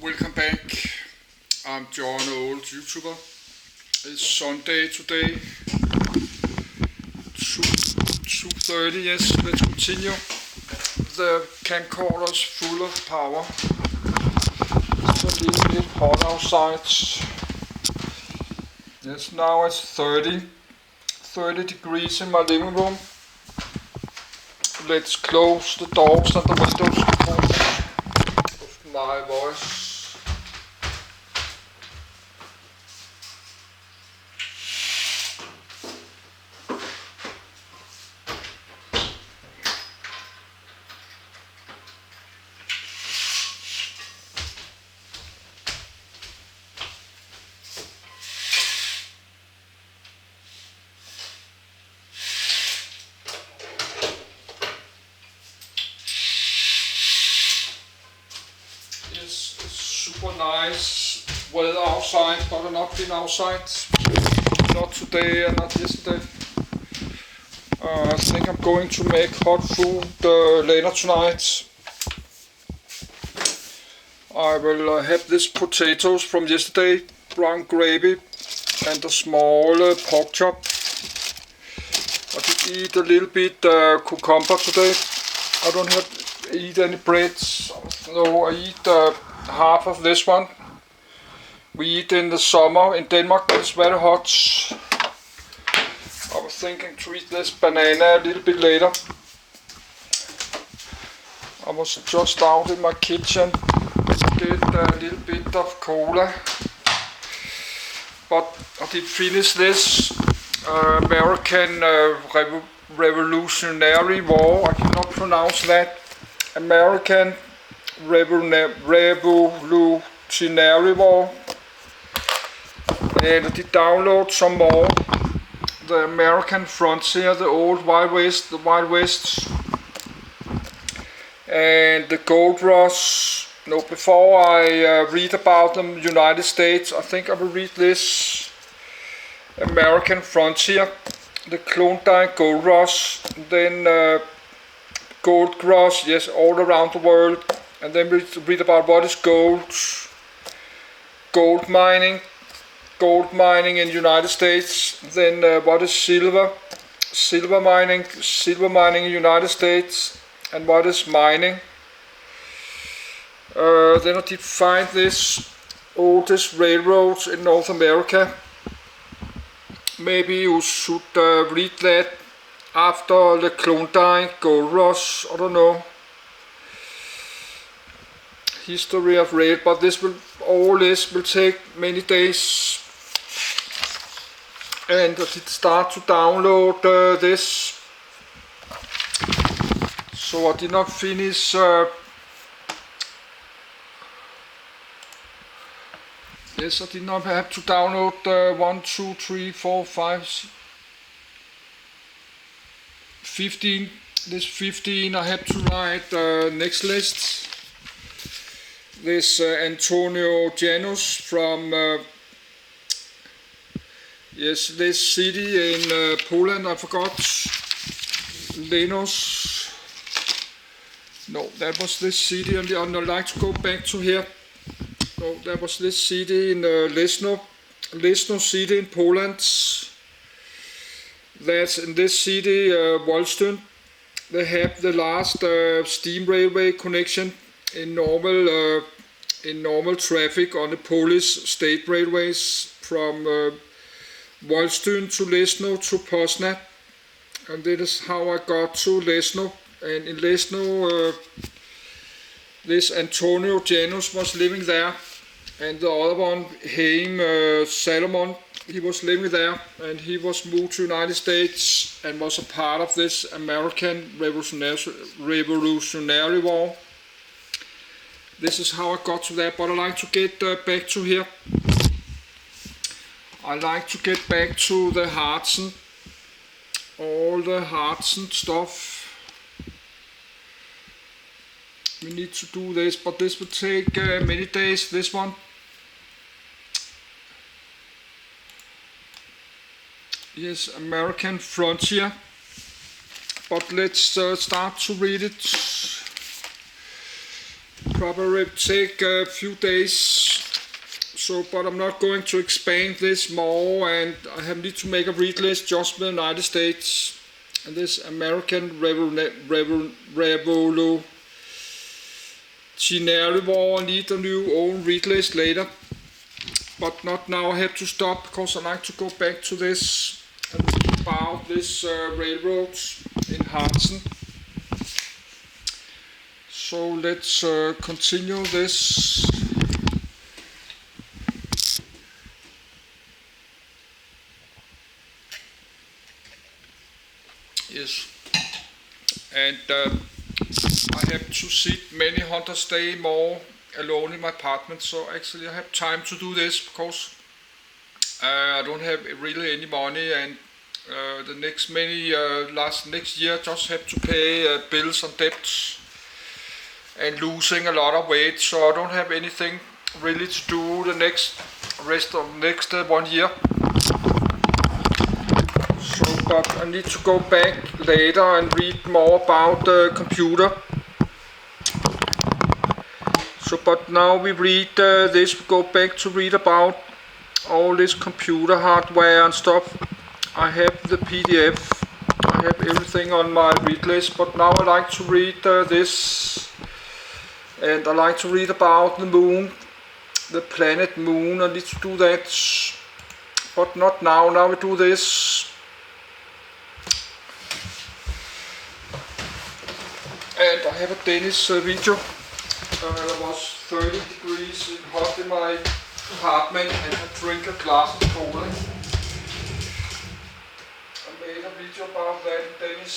Welcome back. I'm John, old YouTuber. It's Sunday today, 2:30. Yes, let's continue. The camcorder's full of power. It's a little bit hot outside. Yes, now it's 30 degrees in my living room. Let's close the doors and the windows of my voice. Super nice weather outside, but I've not been outside. Not today and not yesterday. I think I'm going to make hot food later tonight. I will have these potatoes from yesterday, brown gravy, and a small pork chop. I did eat a little bit cucumber today. I don't eat any breads. No, I eat half of this one. We eat in the summer in Denmark, but it's very hot. I was thinking to eat this banana a little bit later. I was just out in my kitchen, did a little bit of cola, but I did finish this American Revolutionary War. I cannot pronounce that. American Revolutionary War. And I did download some more. The American Frontier, the old Wild West, the Wild West, and the Gold Rush. No, before I read about the United States, I think I will read this American Frontier, the Klondike Gold Rush, then Gold Rush, yes, all around the world, and then we read about what is gold mining in the United States, then what is silver mining in the United States, and what is mining. Then I did find this oldest railroads in North America. Maybe you should read that after the Klondike Gold Rush. I don't know. History of rail, but all this will take many days. And I did start to download this. So I did not finish. Yes, I did not have to download 1, 2, 3, 4, 5, 15. This 15 I have to write next list. This Antonio Janus from this city in Poland, I forgot. Lenos. No, that was this city, and I'd like to go back to here. No, that was this city in Lesno city in Poland. That's in this city, Wolstyn. They have the last steam railway connection in normal traffic on the Polish state railways from Wolstyn to Lesno to Poznan, and that is how I got to Lesno. And in Lesno, this Antonio Janus was living there, and the other one, Haim Salomon, he was living there, and he was moved to United States and was a part of this American Revolutionary War. This is how I got to that, but I like to get back to here. I like to get back to the Harzen, all the Harzen stuff. We need to do this, but this will take many days, this one. Yes, American Frontier. But let's start to read it. probably take a few days. So, but I'm not going to expand this more, and I have need to make a read list just with the United States and this American Revolutionary War. I need a new own read list later, but not now. I have to stop because I like to go back to this and read about this railroads in Harzen. So let's continue this. Yes, and I have to sit many hundreds days more alone in my apartment, so actually I have time to do this because I don't have really any money, and the next year just have to pay bills and debts and losing a lot of weight, so I don't have anything really to do the next 1 year. But I need to go back later and read more about the computer. So, but now we read this, we go back to read about all this computer hardware and stuff. I have the PDF, I have everything on my read list, but now I like to read this, and I like to read about the moon, the planet moon. I need to do that, but not now. Now we do this. And I have a Danish video. It was 30 degrees hot in my apartment, and I drink a glass of cola. I made a video about that in Danish.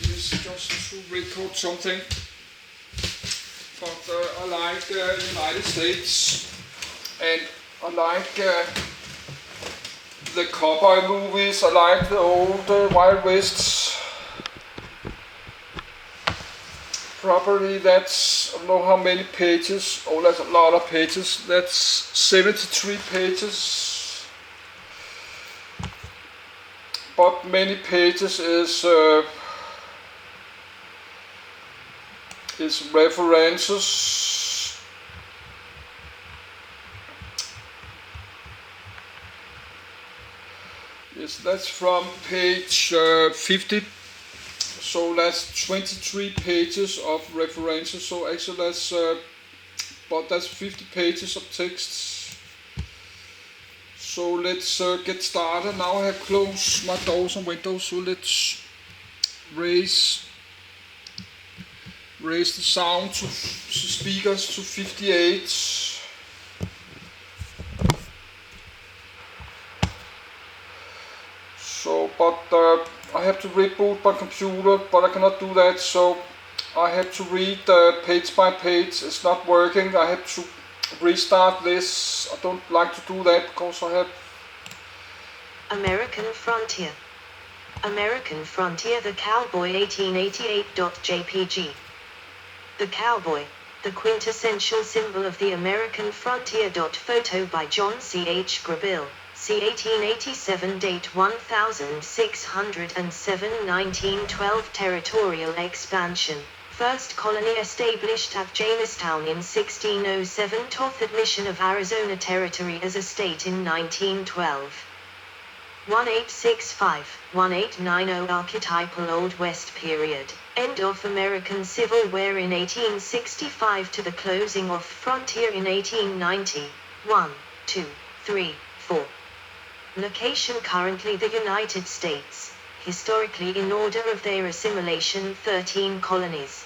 This is just to record something. But I like United States, and I like the cowboy movies. I like the old Wild West. Probably that's, I don't know how many pages. Oh, that's a lot of pages. That's 73 pages. But many pages is references. Yes, that's from page 50. So that's 23 pages of references. So actually that's, but that's 50 pages of text. So let's get started. Now I have closed my doors and windows. So let's raise the sound to speakers to 58. So, but I have to reboot my computer, but I cannot do that, so I have to read page by page. It's not working. I have to restart this. I don't like to do that because I have American Frontier. American Frontier, the Cowboy 1888.jpg. The Cowboy, the quintessential symbol of the American frontier. Photo by John C. H. Grabill, c. 1887, date 1607, 1912. Territorial expansion. First colony established at Jamestown in 1607. 10th admission of Arizona Territory as a state in 1912. 1865-1890 Archetypal Old West period. End of American Civil War in 1865 to the closing of frontier in 1890. 1, 2, 3, 4. Location currently the United States. Historically in order of their assimilation 13 colonies.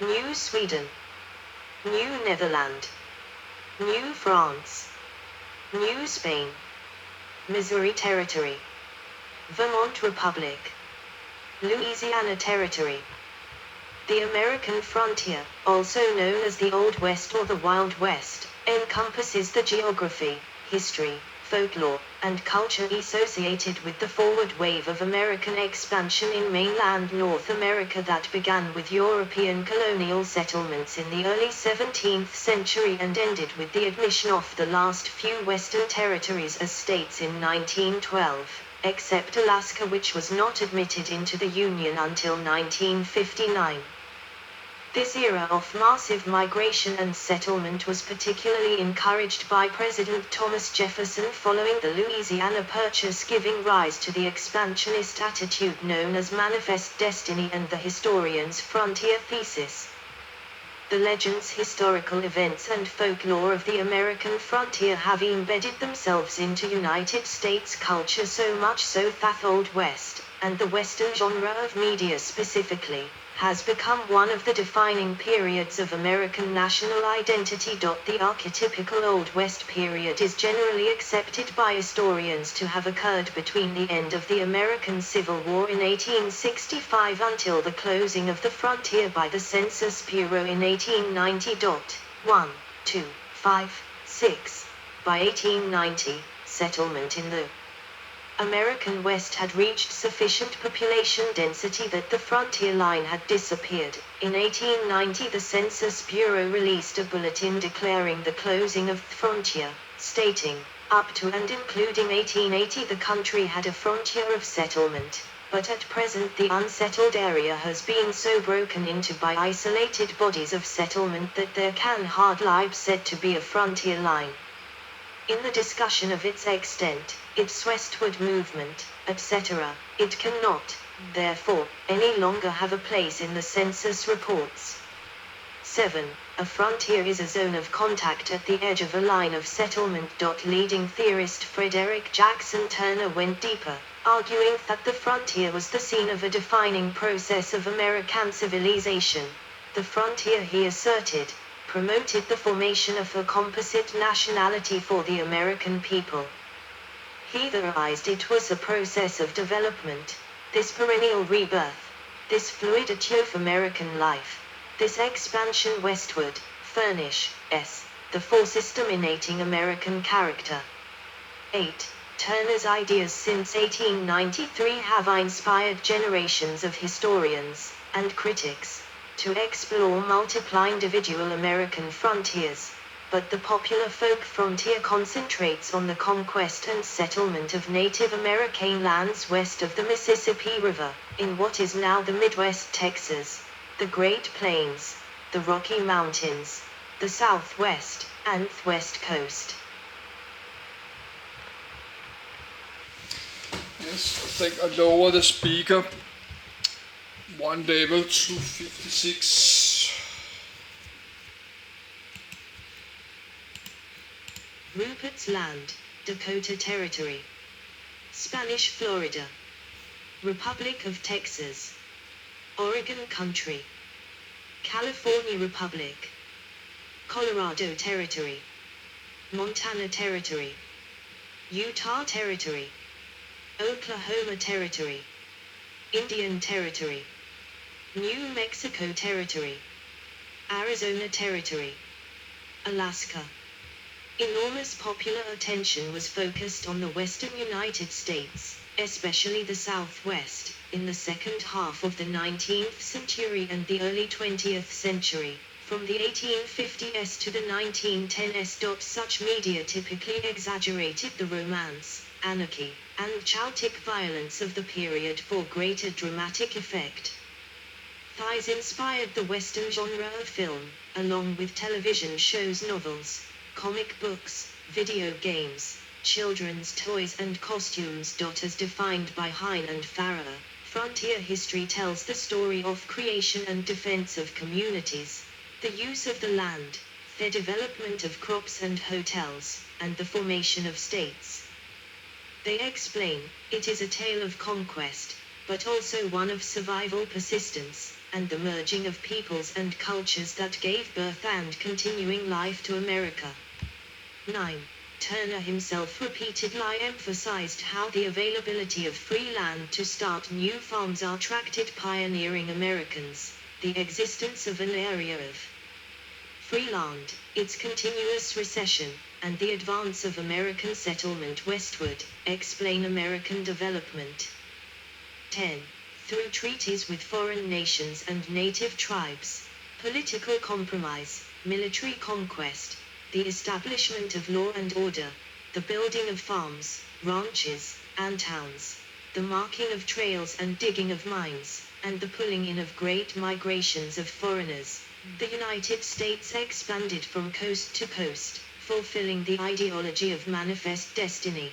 New Sweden. New Netherland. New France. New Spain. Missouri Territory. Vermont Republic. Louisiana Territory. The American frontier, also known as the Old West or the Wild West, encompasses the geography, history, folklore, and culture associated with the forward wave of American expansion in mainland North America that began with European colonial settlements in the early 17th century and ended with the admission of the last few Western territories as states in 1912, except Alaska, which was not admitted into the Union until 1959. This era of massive migration and settlement was particularly encouraged by President Thomas Jefferson following the Louisiana Purchase, giving rise to the expansionist attitude known as Manifest Destiny and the historian's frontier thesis. The legends, historical events and folklore of the American frontier have embedded themselves into United States culture, so much so that Old West, and the Western genre of media specifically, has become one of the defining periods of American national identity. The archetypical Old West period is generally accepted by historians to have occurred between the end of the American Civil War in 1865 until the closing of the frontier by the Census Bureau in 1890. 1, 2, 5, 6. By 1890, settlement in the American West had reached sufficient population density that the frontier line had disappeared. In 1890, the Census Bureau released a bulletin declaring the closing of the frontier, stating, up to and including 1880 the country had a frontier of settlement, but at present the unsettled area has been so broken into by isolated bodies of settlement that there can hardly be said to be a frontier line. In the discussion of its extent, its westward movement, etc., it cannot, therefore, any longer have a place in the census reports. 7. A frontier is a zone of contact at the edge of a line of settlement. Leading theorist Frederick Jackson Turner went deeper, arguing that the frontier was the scene of a defining process of American civilization. The frontier, he asserted, promoted the formation of a composite nationality for the American people. He theorized it was a process of development, this perennial rebirth, this fluidity of American life, this expansion westward, furnish, the force system innating American character. 8. Turner's ideas since 1893 have inspired generations of historians and critics to explore multiple individual American frontiers, but the popular folk frontier concentrates on the conquest and settlement of Native American lands west of the Mississippi River, in what is now the Midwest Texas, the Great Plains, the Rocky Mountains, the Southwest, and West Coast. Yes, I think I lower the speaker one level to 56. Rupert's Land, Dakota Territory. Spanish Florida. Republic of Texas. Oregon Country. California Republic. Colorado Territory. Montana Territory. Utah Territory. Oklahoma Territory. Indian Territory. New Mexico Territory. Arizona Territory. Alaska. Enormous popular attention was focused on the western United States, especially the Southwest, in the second half of the 19th century and the early 20th century, from the 1850s to the 1910s. Such media typically exaggerated the romance, anarchy, and chaotic violence of the period for greater dramatic effect. Thighs inspired the Western genre of film, along with television shows, novels, comic books, video games, children's toys and costumes. As defined by Hine and Farrer, frontier history tells the story of creation and defense of communities, the use of the land, the development of crops and hotels, and the formation of states. They explain, it is a tale of conquest, but also one of survival, persistence, and the merging of peoples and cultures that gave birth and continuing life to America. 9. Turner himself repeatedly emphasized how the availability of free land to start new farms attracted pioneering Americans, the existence of an area of free land, its continuous recession, and the advance of American settlement westward, explain American development. 10. Through treaties with foreign nations and native tribes, political compromise, military conquest, the establishment of law and order, the building of farms, ranches, and towns, the marking of trails and digging of mines, and the pulling in of great migrations of foreigners, the United States expanded from coast to coast, fulfilling the ideology of manifest destiny.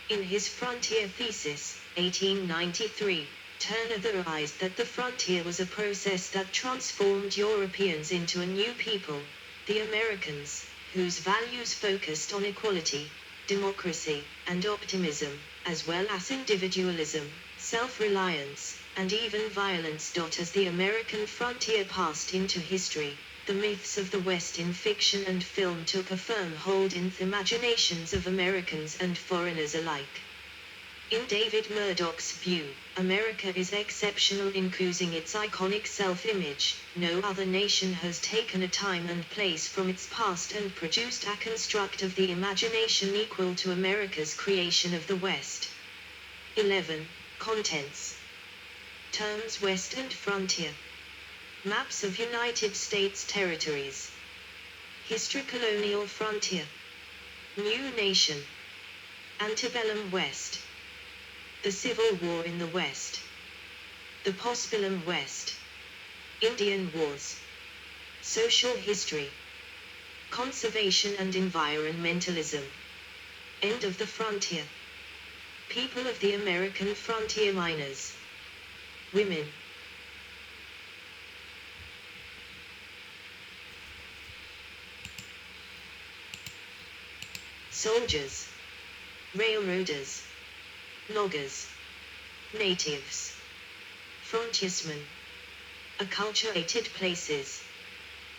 In his Frontier Thesis, 1893, Turner theorized that the frontier was a process that transformed Europeans into a new people, the Americans, whose values focused on equality, democracy, and optimism, as well as individualism, self-reliance, and even violence. As the American frontier passed into history, the myths of the West in fiction and film took a firm hold in the imaginations of Americans and foreigners alike. In David Murdoch's view, America is exceptional in choosing its iconic self-image. No other nation has taken a time and place from its past and produced a construct of the imagination equal to America's creation of the West. 11. Contents. Terms: West and Frontier. Maps of United States territories. History: Colonial Frontier. New Nation. Antebellum West. The Civil War in the West. The Postbellum West. Indian Wars. Social History. Conservation and Environmentalism. End of the Frontier. People of the American Frontier Miners. Women. Soldiers. Railroaders. Loggers. Natives. Frontiersmen. Acculturated places.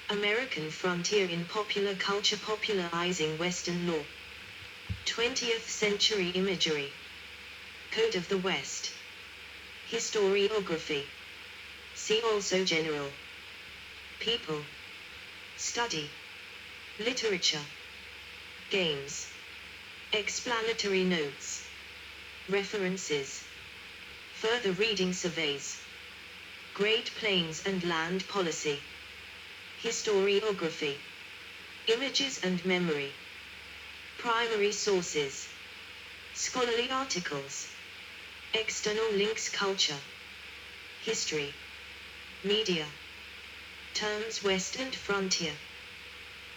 American frontier in popular culture, popularizing Western law. 20th century imagery. Code of the West. Historiography. See also General. People. Study. Literature. Games. Explanatory notes. References. Further reading: surveys. Great Plains and Land Policy. Historiography. Images and memory. Primary sources. Scholarly articles. External links: culture. History. Media. Terms: West and Frontier.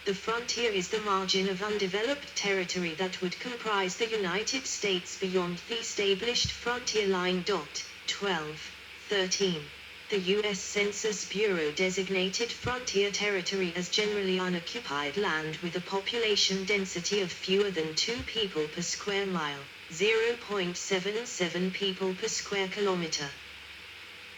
The frontier is the margin of undeveloped territory that would comprise the United States beyond the established frontier line. 12.13. The U.S. Census Bureau designated frontier territory as generally unoccupied land with a population density of fewer than 2 people per square mile, 0.77 people per square kilometer.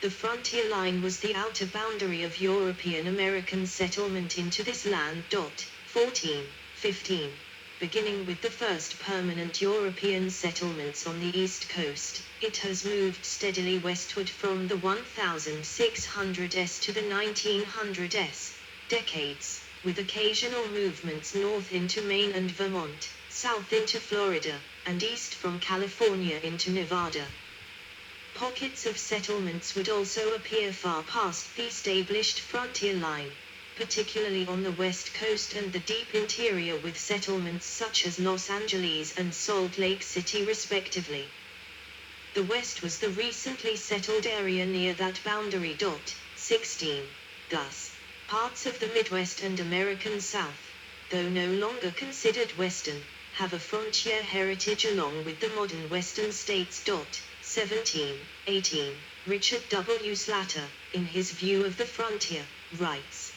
The frontier line was the outer boundary of European American settlement into this land. 14.15. Beginning with the first permanent European settlements on the East Coast, it has moved steadily westward from the 1600s to the 1900s decades, with occasional movements north into Maine and Vermont, south into Florida, and east from California into Nevada. Pockets of settlements would also appear far past the established frontier line, particularly on the West Coast and the deep interior, with settlements such as Los Angeles and Salt Lake City respectively. The West was the recently settled area near that boundary. 16. Thus, parts of the Midwest and American South, though no longer considered Western, have a frontier heritage along with the modern Western states. 17.18. Richard W. Slater, in his view of the frontier, writes,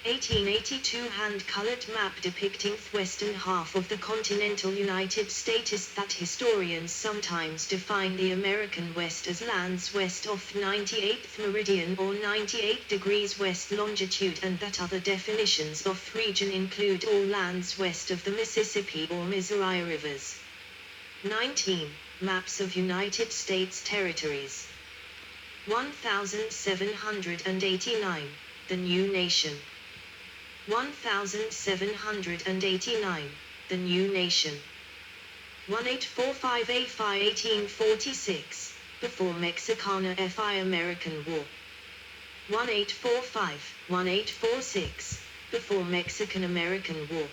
"1882 hand-colored map depicting the western half of the continental United States that historians sometimes define the American West as lands west of 98th meridian or 98 degrees west longitude, and that other definitions of region include all lands west of the Mississippi or Missouri rivers." 19. Maps of United States territories. 1789, the new nation. 1789, the new nation. 1845 before Mexicana FI American War. 1845, 1846, before Mexican-American War.